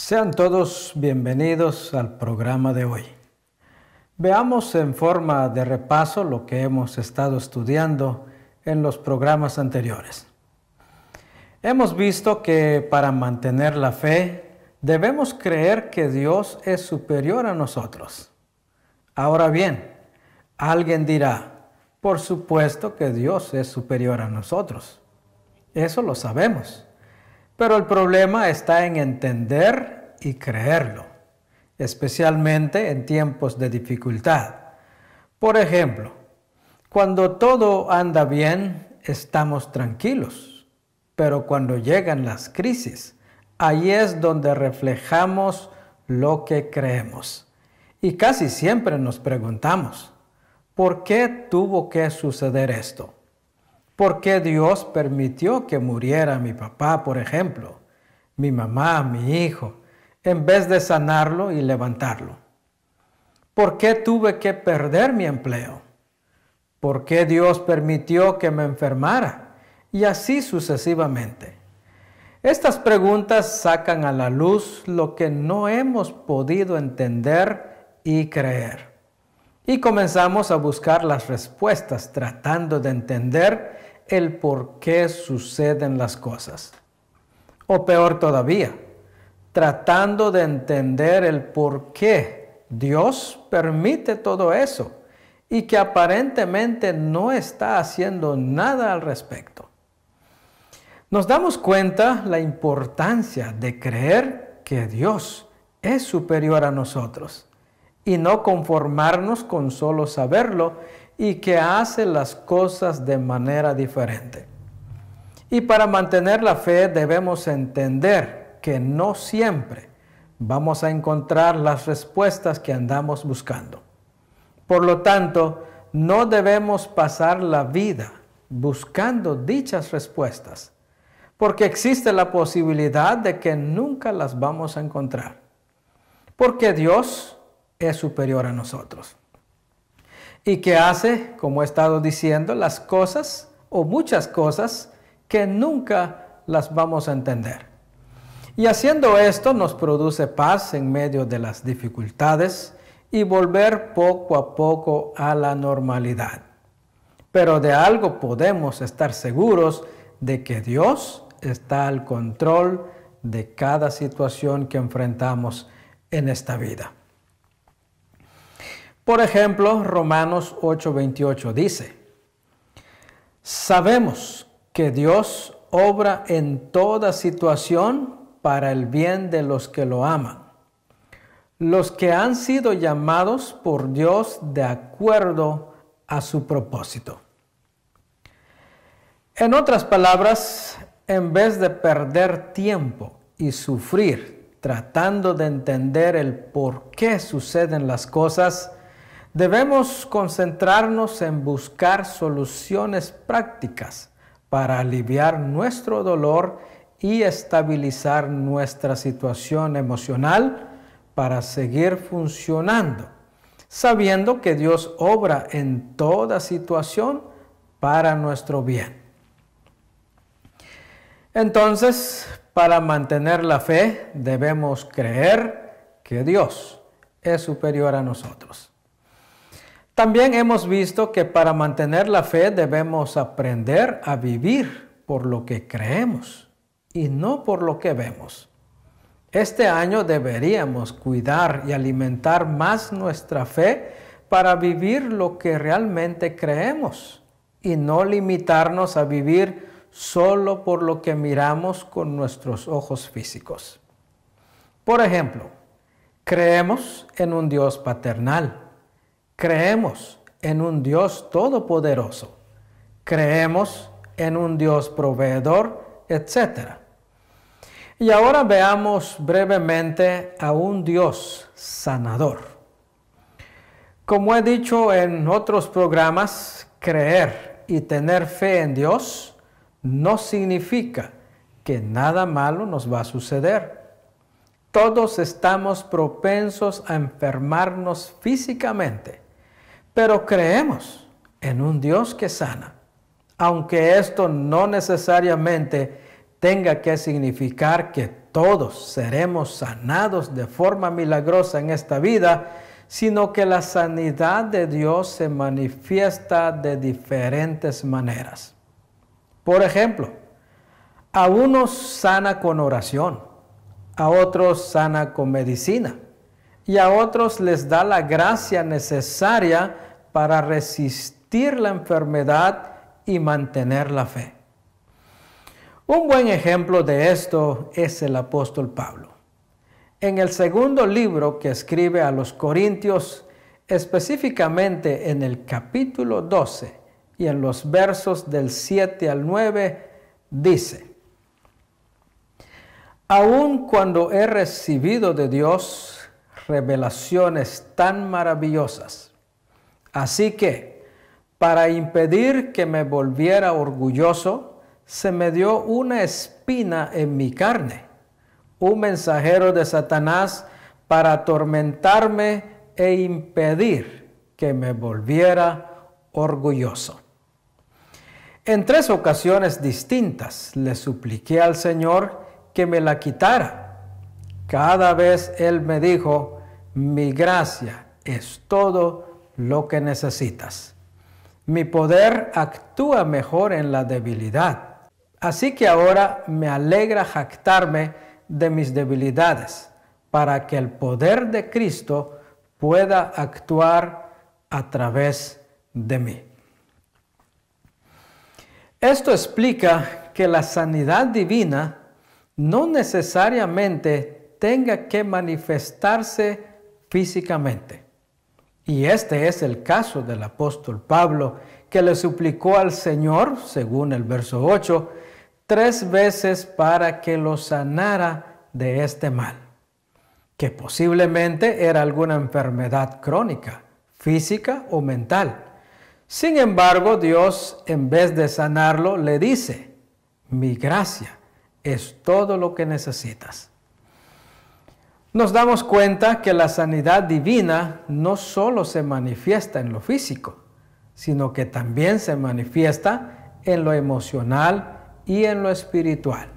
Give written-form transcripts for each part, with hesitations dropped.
Sean todos bienvenidos al programa de hoy. Veamos en forma de repaso lo que hemos estado estudiando en los programas anteriores. Hemos visto que para mantener la fe debemos creer que Dios es superior a nosotros. Ahora bien, alguien dirá, por supuesto que Dios es superior a nosotros. Eso lo sabemos. Pero el problema está en entender y creerlo, especialmente en tiempos de dificultad. Por ejemplo, cuando todo anda bien, estamos tranquilos, pero cuando llegan las crisis, ahí es donde reflejamos lo que creemos. Y casi siempre nos preguntamos, ¿por qué tuvo que suceder esto? ¿Por qué Dios permitió que muriera mi papá, por ejemplo, mi mamá, mi hijo, en vez de sanarlo y levantarlo? ¿Por qué tuve que perder mi empleo? ¿Por qué Dios permitió que me enfermara? Y así sucesivamente. Estas preguntas sacan a la luz lo que no hemos podido entender y creer. Y comenzamos a buscar las respuestas tratando de entender el por qué suceden las cosas. O peor todavía, tratando de entender el por qué Dios permite todo eso y que aparentemente no está haciendo nada al respecto. Nos damos cuenta la importancia de creer que Dios es superior a nosotros y no conformarnos con solo saberlo y que hace las cosas de manera diferente. Y para mantener la fe debemos entender que no siempre vamos a encontrar las respuestas que andamos buscando. Por lo tanto, no debemos pasar la vida buscando dichas respuestas, porque existe la posibilidad de que nunca las vamos a encontrar, porque Dios es superior a nosotros. Y que hace, como he estado diciendo, las cosas o muchas cosas que nunca las vamos a entender. Y haciendo esto nos produce paz en medio de las dificultades y volver poco a poco a la normalidad. Pero de algo podemos estar seguros de que Dios está al control de cada situación que enfrentamos en esta vida. Por ejemplo, Romanos 8:28 dice, sabemos que Dios obra en toda situación para el bien de los que lo aman, los que han sido llamados por Dios de acuerdo a su propósito. En otras palabras, en vez de perder tiempo y sufrir tratando de entender el por qué suceden las cosas, debemos concentrarnos en buscar soluciones prácticas para aliviar nuestro dolor y estabilizar nuestra situación emocional para seguir funcionando, sabiendo que Dios obra en toda situación para nuestro bien. Entonces, para mantener la fe, debemos creer que Dios es superior a nosotros. También hemos visto que para mantener la fe debemos aprender a vivir por lo que creemos y no por lo que vemos. Este año deberíamos cuidar y alimentar más nuestra fe para vivir lo que realmente creemos y no limitarnos a vivir solo por lo que miramos con nuestros ojos físicos. Por ejemplo, creemos en un Dios paternal. Creemos en un Dios todopoderoso. Creemos en un Dios proveedor, etc. Y ahora veamos brevemente a un Dios sanador. Como he dicho en otros programas, creer y tener fe en Dios no significa que nada malo nos va a suceder. Todos estamos propensos a enfermarnos físicamente, pero creemos en un Dios que sana, aunque esto no necesariamente tenga que significar que todos seremos sanados de forma milagrosa en esta vida, sino que la sanidad de Dios se manifiesta de diferentes maneras. Por ejemplo, a unos sana con oración, a otros sana con medicina, y a otros les da la gracia necesaria para resistir la enfermedad y mantener la fe. Un buen ejemplo de esto es el apóstol Pablo. En el segundo libro que escribe a los Corintios, específicamente en el capítulo 12 y en los versos del 7 al 9, dice: aun cuando he recibido de Dios revelaciones tan maravillosas, así que, para impedir que me volviera orgulloso, se me dio una espina en mi carne, un mensajero de Satanás para atormentarme e impedir que me volviera orgulloso. En 3 ocasiones distintas le supliqué al Señor que me la quitara. Cada vez Él me dijo: mi gracia es todo lo que necesitas. Mi poder actúa mejor en la debilidad. Así que ahora me alegra jactarme de mis debilidades, para que el poder de Cristo pueda actuar a través de mí. Esto explica que la sanidad divina no necesariamente tenga que manifestarse físicamente. Y este es el caso del apóstol Pablo, que le suplicó al Señor, según el verso 8, 3 veces para que lo sanara de este mal, que posiblemente era alguna enfermedad crónica, física o mental. Sin embargo, Dios, en vez de sanarlo, le dice: mi gracia es todo lo que necesitas. Nos damos cuenta que la sanidad divina no solo se manifiesta en lo físico, sino que también se manifiesta en lo emocional y en lo espiritual.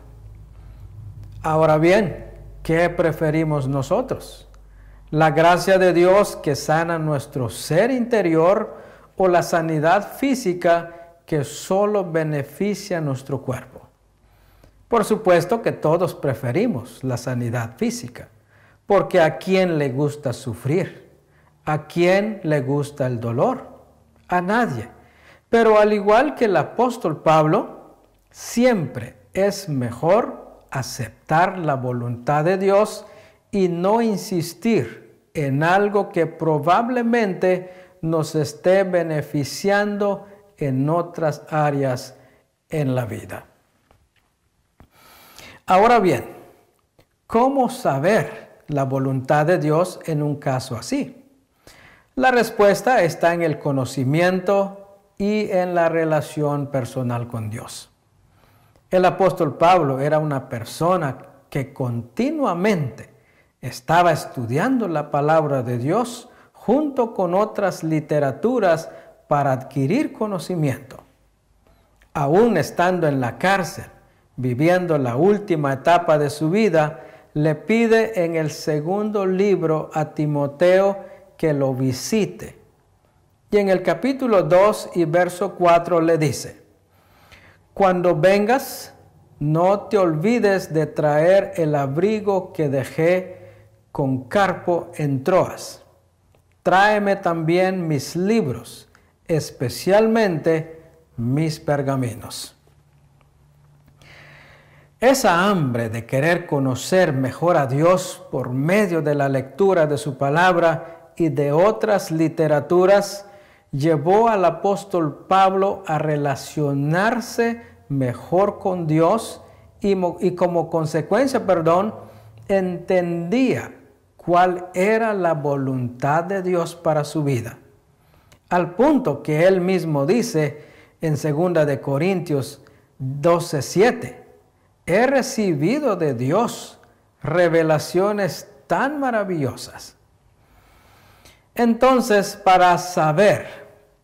Ahora bien, ¿qué preferimos nosotros? ¿La gracia de Dios que sana nuestro ser interior o la sanidad física que solo beneficia a nuestro cuerpo? Por supuesto que todos preferimos la sanidad física, porque ¿a quién le gusta sufrir? ¿A quién le gusta el dolor? A nadie. Pero al igual que el apóstol Pablo, siempre es mejor aceptar la voluntad de Dios y no insistir en algo que probablemente nos esté beneficiando en otras áreas en la vida. Ahora bien, ¿cómo saber la voluntad de Dios en un caso así? La respuesta está en el conocimiento y en la relación personal con Dios. El apóstol Pablo era una persona que continuamente estaba estudiando la palabra de Dios junto con otras literaturas para adquirir conocimiento. Aún estando en la cárcel, viviendo la última etapa de su vida, le pide en el segundo libro a Timoteo que lo visite. Y en el capítulo 2 y verso 4 le dice: cuando vengas, no te olvides de traer el abrigo que dejé con Carpo en Troas. Tráeme también mis libros, especialmente mis pergaminos. Esa hambre de querer conocer mejor a Dios por medio de la lectura de su palabra y de otras literaturas llevó al apóstol Pablo a relacionarse mejor con Dios y como consecuencia, entendía cuál era la voluntad de Dios para su vida. Al punto que él mismo dice en 2 de Corintios 12:7, he recibido de Dios revelaciones tan maravillosas. Entonces, para saber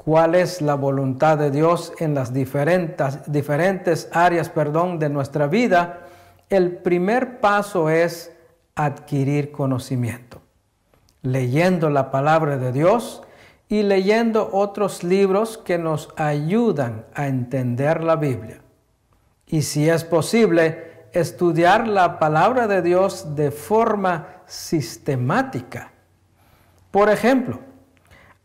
cuál es la voluntad de Dios en las diferentes áreas, de nuestra vida, el primer paso es adquirir conocimiento, leyendo la palabra de Dios y leyendo otros libros que nos ayudan a entender la Biblia. Y si es posible, estudiar la palabra de Dios de forma sistemática. Por ejemplo,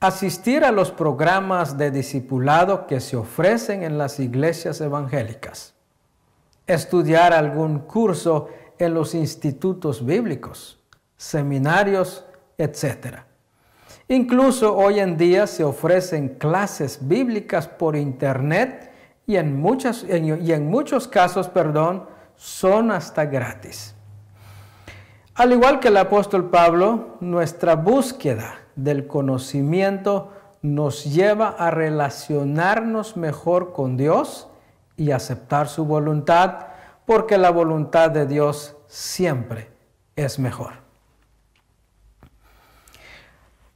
asistir a los programas de discipulado que se ofrecen en las iglesias evangélicas. Estudiar algún curso en los institutos bíblicos, seminarios, etc. Incluso hoy en día se ofrecen clases bíblicas por internet y en muchos casos, son hasta gratis. Al igual que el apóstol Pablo, nuestra búsqueda del conocimiento nos lleva a relacionarnos mejor con Dios y aceptar su voluntad, porque la voluntad de Dios siempre es mejor.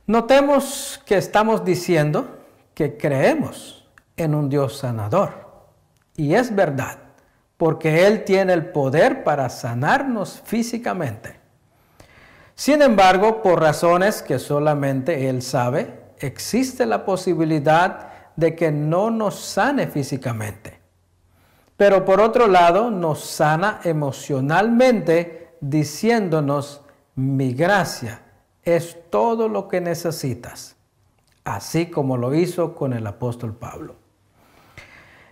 Notemos que estamos diciendo que creemos en un Dios sanador. Y es verdad, porque Él tiene el poder para sanarnos físicamente. Sin embargo, por razones que solamente Él sabe, existe la posibilidad de que no nos sane físicamente. Pero por otro lado, nos sana emocionalmente diciéndonos: mi gracia es todo lo que necesitas, así como lo hizo con el apóstol Pablo.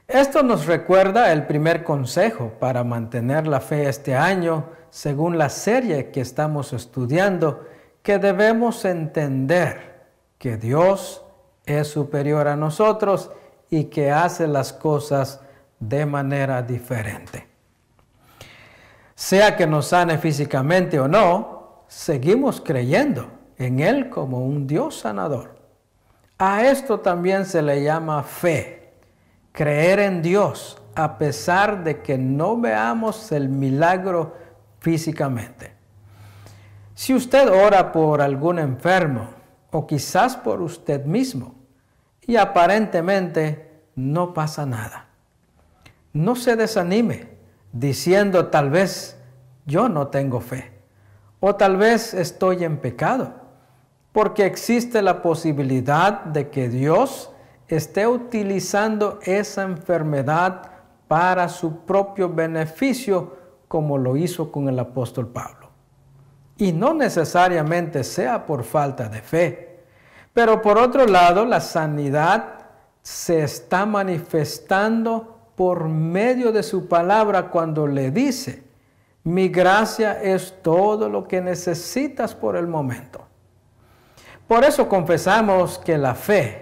Esto nos recuerda el primer consejo para mantener la fe este año, según la serie que estamos estudiando, que debemos entender que Dios es superior a nosotros y que hace las cosas de manera diferente. Sea que nos sane físicamente o no, seguimos creyendo en Él como un Dios sanador. A esto también se le llama fe. Creer en Dios a pesar de que no veamos el milagro físicamente. Si usted ora por algún enfermo o quizás por usted mismo y aparentemente no pasa nada, no se desanime diciendo: tal vez yo no tengo fe o tal vez estoy en pecado, porque existe la posibilidad de que Dios esté utilizando esa enfermedad para su propio beneficio, como lo hizo con el apóstol Pablo. Y no necesariamente sea por falta de fe. Pero por otro lado, la sanidad se está manifestando por medio de su palabra cuando le dice: mi gracia es todo lo que necesitas por el momento. Por eso confesamos que la fe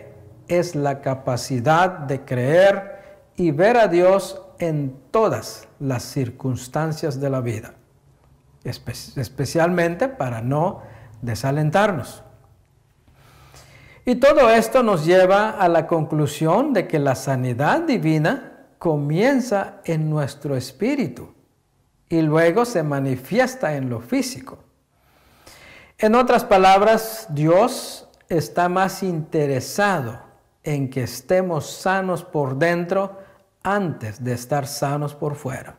es la capacidad de creer y ver a Dios en todas las circunstancias de la vida, especialmente para no desalentarnos. Y todo esto nos lleva a la conclusión de que la sanidad divina comienza en nuestro espíritu y luego se manifiesta en lo físico. En otras palabras, Dios está más interesado en que estemos sanos por dentro antes de estar sanos por fuera.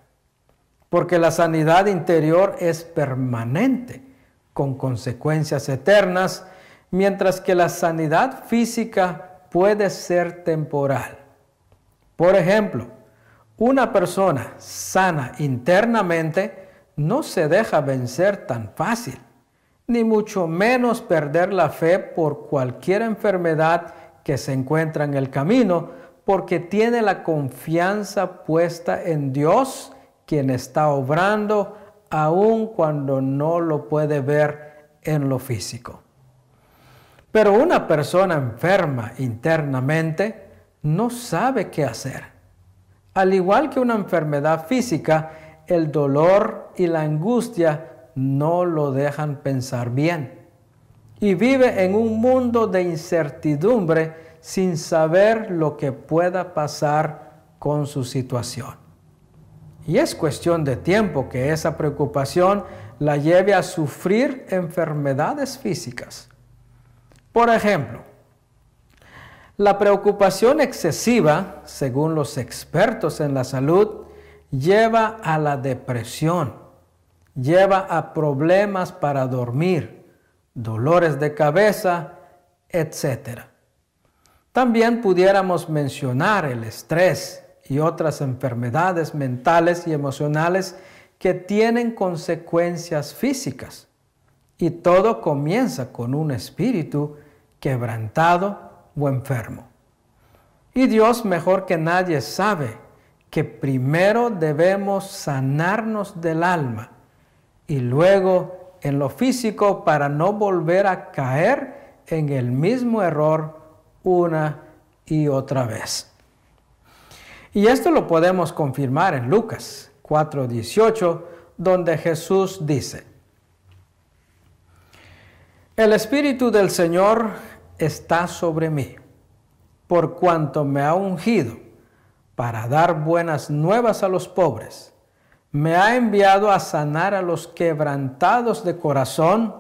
Porque la sanidad interior es permanente, con consecuencias eternas, mientras que la sanidad física puede ser temporal. Por ejemplo, una persona sana internamente no se deja vencer tan fácil, ni mucho menos perder la fe por cualquier enfermedad que se encuentra en el camino, porque tiene la confianza puesta en Dios, quien está obrando aun cuando no lo puede ver en lo físico. Pero una persona enferma internamente no sabe qué hacer. Al igual que una enfermedad física, el dolor y la angustia no lo dejan pensar bien. Y vive en un mundo de incertidumbre sin saber lo que pueda pasar con su situación. Y es cuestión de tiempo que esa preocupación la lleve a sufrir enfermedades físicas. Por ejemplo, La preocupación excesiva, según los expertos en la salud, lleva a la depresión, lleva a problemas para dormir, dolores de cabeza, etc. También pudiéramos mencionar el estrés y otras enfermedades mentales y emocionales que tienen consecuencias físicas. Y todo comienza con un espíritu quebrantado o enfermo. Y Dios mejor que nadie sabe que primero debemos sanarnos del alma y luego en lo físico para no volver a caer en el mismo error una y otra vez. Y esto lo podemos confirmar en Lucas 4:18, donde Jesús dice: El Espíritu del Señor está sobre mí, por cuanto me ha ungido para dar buenas nuevas a los pobres. Me ha enviado a sanar a los quebrantados de corazón,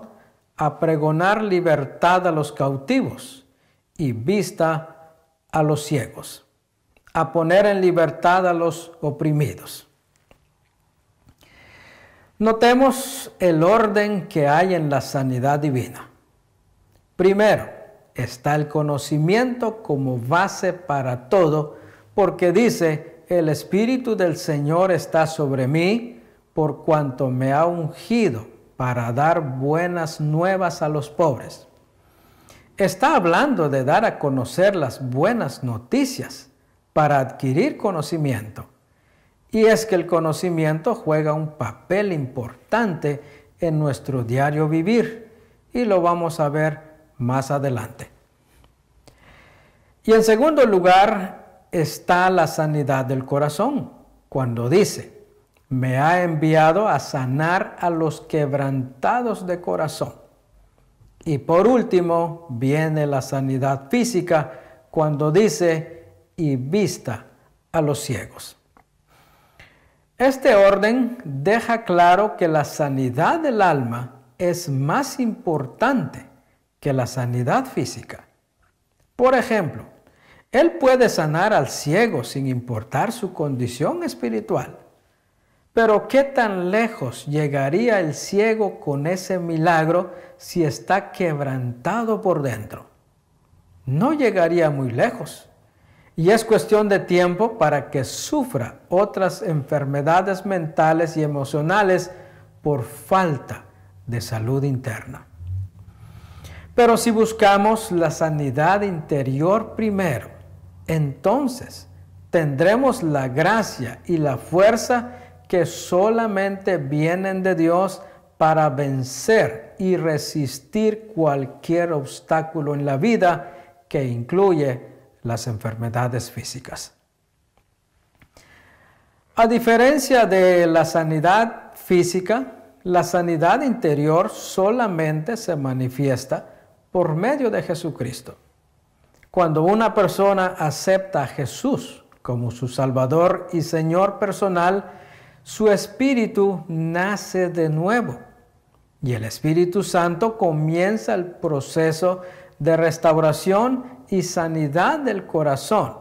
a pregonar libertad a los cautivos y vista a los ciegos, a poner en libertad a los oprimidos. Notemos el orden que hay en la sanidad divina. Primero, está el conocimiento como base para todo, porque dice, el Espíritu del Señor está sobre mí, por cuanto me ha ungido para dar buenas nuevas a los pobres. Está hablando de dar a conocer las buenas noticias para adquirir conocimiento. Y es que el conocimiento juega un papel importante en nuestro diario vivir, y lo vamos a ver más adelante. Y en segundo lugar está la sanidad del corazón, cuando dice, me ha enviado a sanar a los quebrantados de corazón. Y por último viene la sanidad física, cuando dice, y vista a los ciegos. Este orden deja claro que la sanidad del alma es más importante que la sanidad física. Por ejemplo, Él puede sanar al ciego sin importar su condición espiritual. Pero ¿qué tan lejos llegaría el ciego con ese milagro si está quebrantado por dentro? No llegaría muy lejos. Y es cuestión de tiempo para que sufra otras enfermedades mentales y emocionales por falta de salud interna. Pero si buscamos la sanidad interior primero, entonces tendremos la gracia y la fuerza que solamente vienen de Dios para vencer y resistir cualquier obstáculo en la vida que incluye las enfermedades físicas. A diferencia de la sanidad física, la sanidad interior solamente se manifiesta por medio de Jesucristo. Cuando una persona acepta a Jesús como su Salvador y Señor personal, su espíritu nace de nuevo y el Espíritu Santo comienza el proceso de restauración y sanidad del corazón.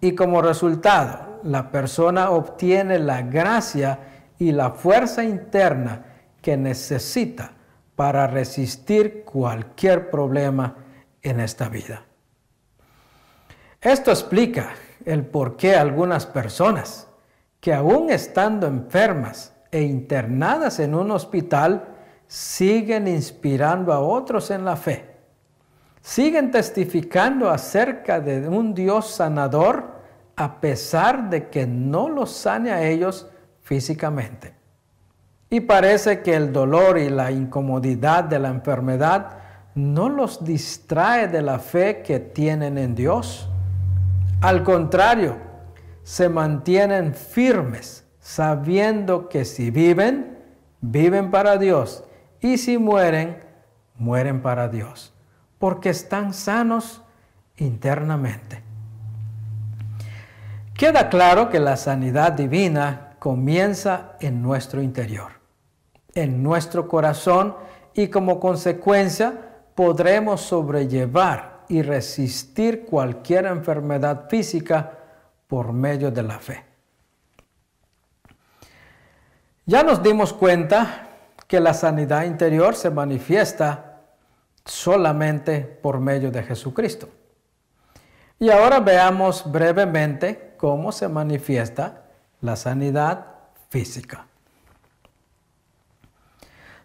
Y como resultado, la persona obtiene la gracia y la fuerza interna que necesita para resistir cualquier problema en esta vida. Esto explica el por qué algunas personas que aún estando enfermas e internadas en un hospital siguen inspirando a otros en la fe. Siguen testificando acerca de un Dios sanador a pesar de que no los sane a ellos físicamente. Y parece que el dolor y la incomodidad de la enfermedad no los distrae de la fe que tienen en Dios. Al contrario, se mantienen firmes, sabiendo que si viven, viven para Dios, y si mueren, mueren para Dios, porque están sanos internamente. Queda claro que la sanidad divina comienza en nuestro interior, en nuestro corazón, y como consecuencia podremos sobrellevar y resistir cualquier enfermedad física por medio de la fe. Ya nos dimos cuenta que la sanidad interior se manifiesta solamente por medio de Jesucristo. Y ahora veamos brevemente cómo se manifiesta la sanidad física.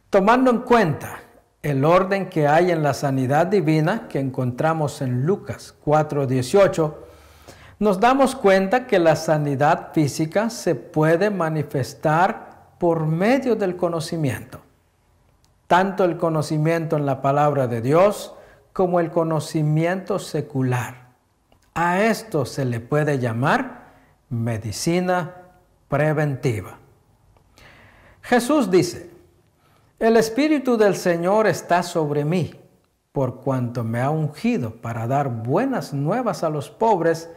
Tomando en cuenta el orden que hay en la sanidad divina que encontramos en Lucas 4:18, nos damos cuenta que la sanidad física se puede manifestar por medio del conocimiento. Tanto el conocimiento en la palabra de Dios como el conocimiento secular. A esto se le puede llamar medicina preventiva. Jesús dice: el Espíritu del Señor está sobre mí, por cuanto me ha ungido para dar buenas nuevas a los pobres.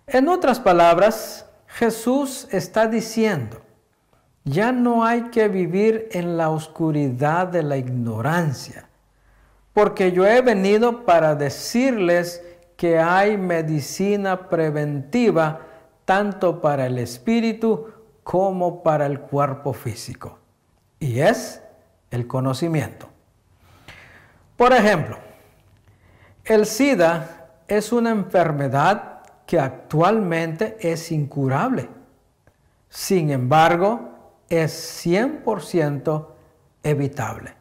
En otras palabras, Jesús está diciendo: ya no hay que vivir en la oscuridad de la ignorancia, porque yo he venido para decirles que hay medicina preventiva tanto para el espíritu como para el cuerpo físico, y es el conocimiento. Por ejemplo, el SIDA es una enfermedad que actualmente es incurable. Sin embargo, es 100% evitable.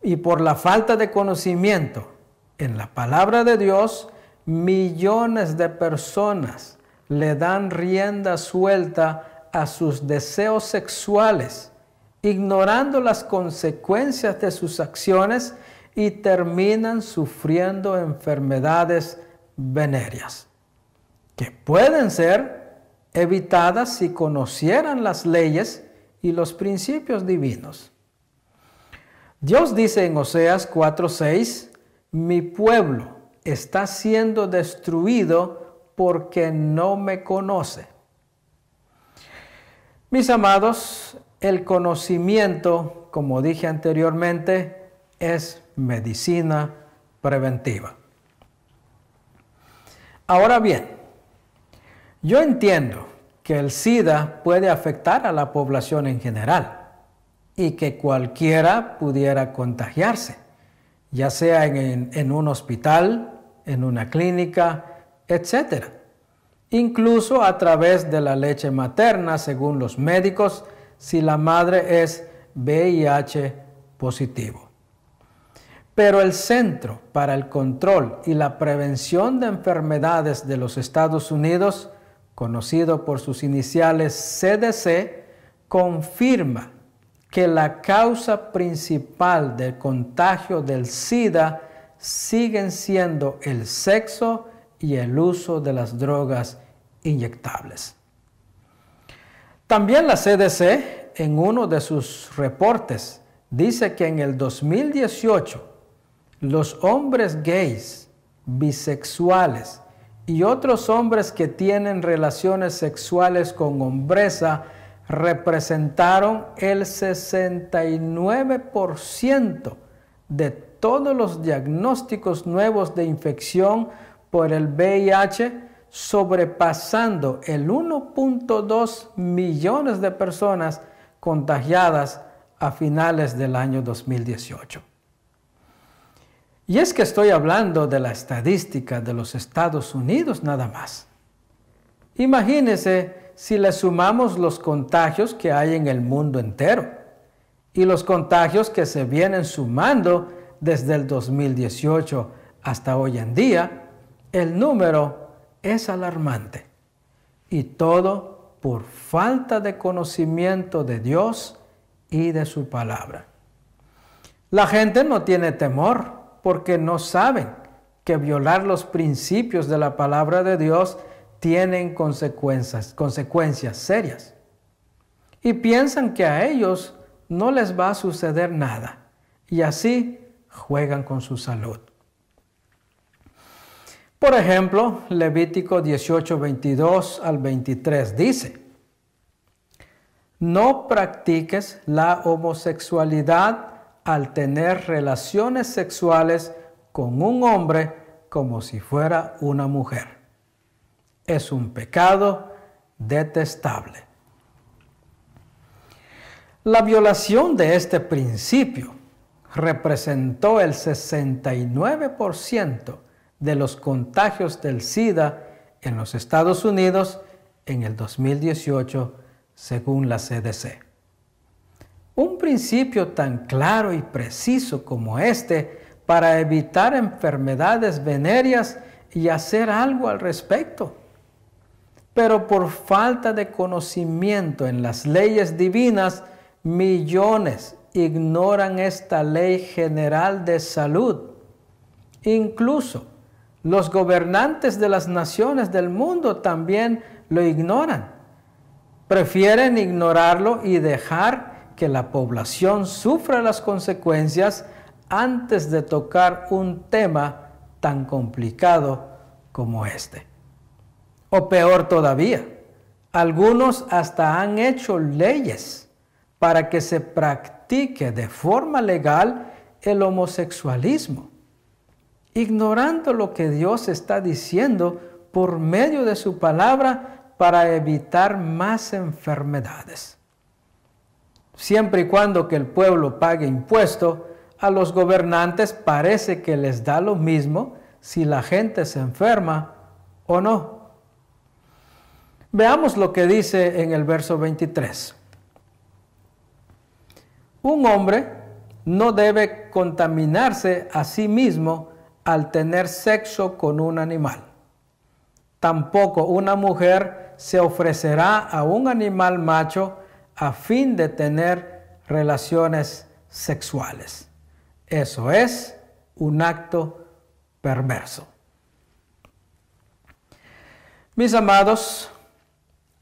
Y por la falta de conocimiento en la palabra de Dios, millones de personas le dan rienda suelta a sus deseos sexuales, ignorando las consecuencias de sus acciones, y terminan sufriendo enfermedades venéreas que pueden ser evitadas si conocieran las leyes y los principios divinos. Dios dice en Oseas 4:6, mi pueblo está siendo destruido porque no me conoce. Mis amados, el conocimiento, como dije anteriormente, es medicina preventiva. Ahora bien, yo entiendo que el SIDA puede afectar a la población en general y que cualquiera pudiera contagiarse, ya sea en un hospital, en una clínica, etc. Incluso a través de la leche materna, según los médicos, si la madre es VIH positivo. Pero el Centro para el Control y la Prevención de Enfermedades de los Estados Unidos, conocido por sus iniciales CDC, confirma que la causa principal del contagio del SIDA siguen siendo el sexo y el uso de las drogas inyectables. También la CDC, en uno de sus reportes, dice que en el 2018, los hombres gays, bisexuales y otros hombres que tienen relaciones sexuales con hombreza representaron el 69% de todos los diagnósticos nuevos de infección por el VIH, sobrepasando el 1.2 millones de personas contagiadas a finales del año 2018. Y es que estoy hablando de la estadística de los Estados Unidos nada más. Imagínense si le sumamos los contagios que hay en el mundo entero y los contagios que se vienen sumando desde el 2018 hasta hoy en día, el número es alarmante. Y todo por falta de conocimiento de Dios y de su palabra. La gente no tiene temor porque no saben que violar los principios de la palabra de Dios tienen consecuencias serias. Y piensan que a ellos no les va a suceder nada. Y así juegan con su salud. Por ejemplo, Levítico 18, 22 al 23 dice: no practiques la homosexualidad al tener relaciones sexuales con un hombre como si fuera una mujer. Es un pecado detestable. La violación de este principio representó el 69% de los contagios del SIDA en los Estados Unidos en el 2018, según la CDC. Un principio tan claro y preciso como este para evitar enfermedades venéreas y hacer algo al respecto. Pero por falta de conocimiento en las leyes divinas, millones ignoran esta ley general de salud. Incluso los gobernantes de las naciones del mundo también lo ignoran. Prefieren ignorarlo y dejar que la población sufra las consecuencias antes de tocar un tema tan complicado como este. O peor todavía, algunos hasta han hecho leyes para que se practique de forma legal el homosexualismo, ignorando lo que Dios está diciendo por medio de su palabra para evitar más enfermedades. Siempre y cuando que el pueblo pague impuesto, a los gobernantes parece que les da lo mismo si la gente se enferma o no. Veamos lo que dice en el verso 23. Un hombre no debe contaminarse a sí mismo al tener sexo con un animal. Tampoco una mujer se ofrecerá a un animal macho a fin de tener relaciones sexuales. Eso es un acto perverso. Mis amados,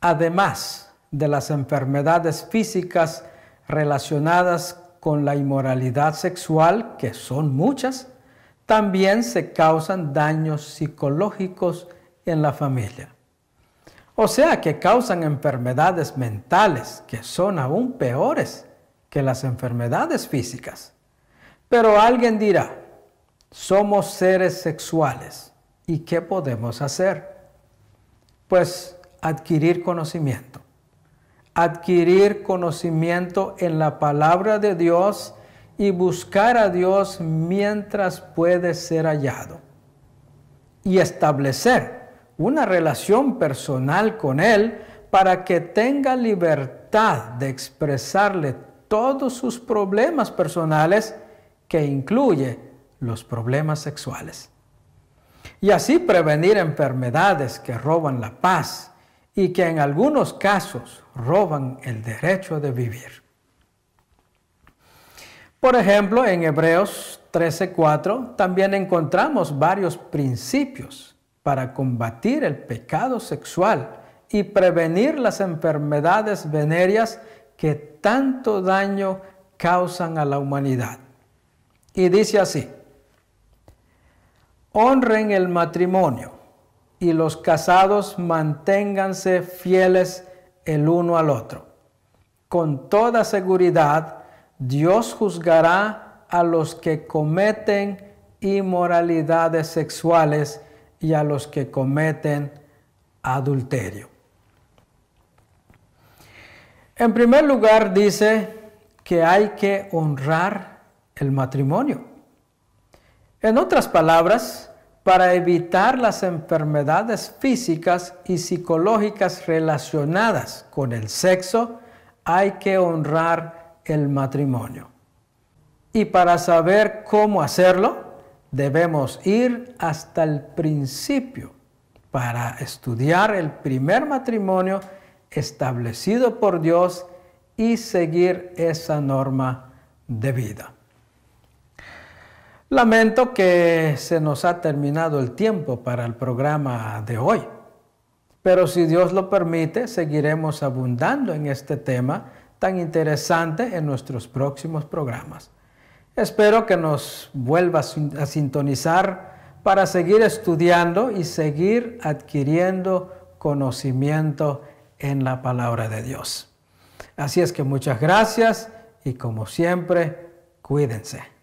además de las enfermedades físicas relacionadas con la inmoralidad sexual, que son muchas, también se causan daños psicológicos en la familia. O sea que causan enfermedades mentales que son aún peores que las enfermedades físicas. Pero alguien dirá, somos seres sexuales, ¿y qué podemos hacer? Pues adquirir conocimiento. Adquirir conocimiento en la palabra de Dios y buscar a Dios mientras puede ser hallado. Y establecer una relación personal con Él para que tenga libertad de expresarle todos sus problemas personales, que incluye los problemas sexuales. Y así prevenir enfermedades que roban la paz y que en algunos casos roban el derecho de vivir. Por ejemplo, en Hebreos 13:4 también encontramos varios principios para combatir el pecado sexual y prevenir las enfermedades venéreas que tanto daño causan a la humanidad. Y dice así: honren el matrimonio y los casados manténganse fieles el uno al otro. Con toda seguridad, Dios juzgará a los que cometen inmoralidades sexuales y a los que cometen adulterio. En primer lugar, dice que hay que honrar el matrimonio. En otras palabras, para evitar las enfermedades físicas y psicológicas relacionadas con el sexo, hay que honrar el matrimonio. Y para saber cómo hacerlo, debemos ir hasta el principio para estudiar el primer matrimonio establecido por Dios y seguir esa norma de vida. Lamento que se nos ha terminado el tiempo para el programa de hoy, pero si Dios lo permite, seguiremos abundando en este tema tan interesante en nuestros próximos programas. Espero que nos vuelvas a sintonizar para seguir estudiando y seguir adquiriendo conocimiento en la palabra de Dios. Así es que muchas gracias y como siempre, cuídense.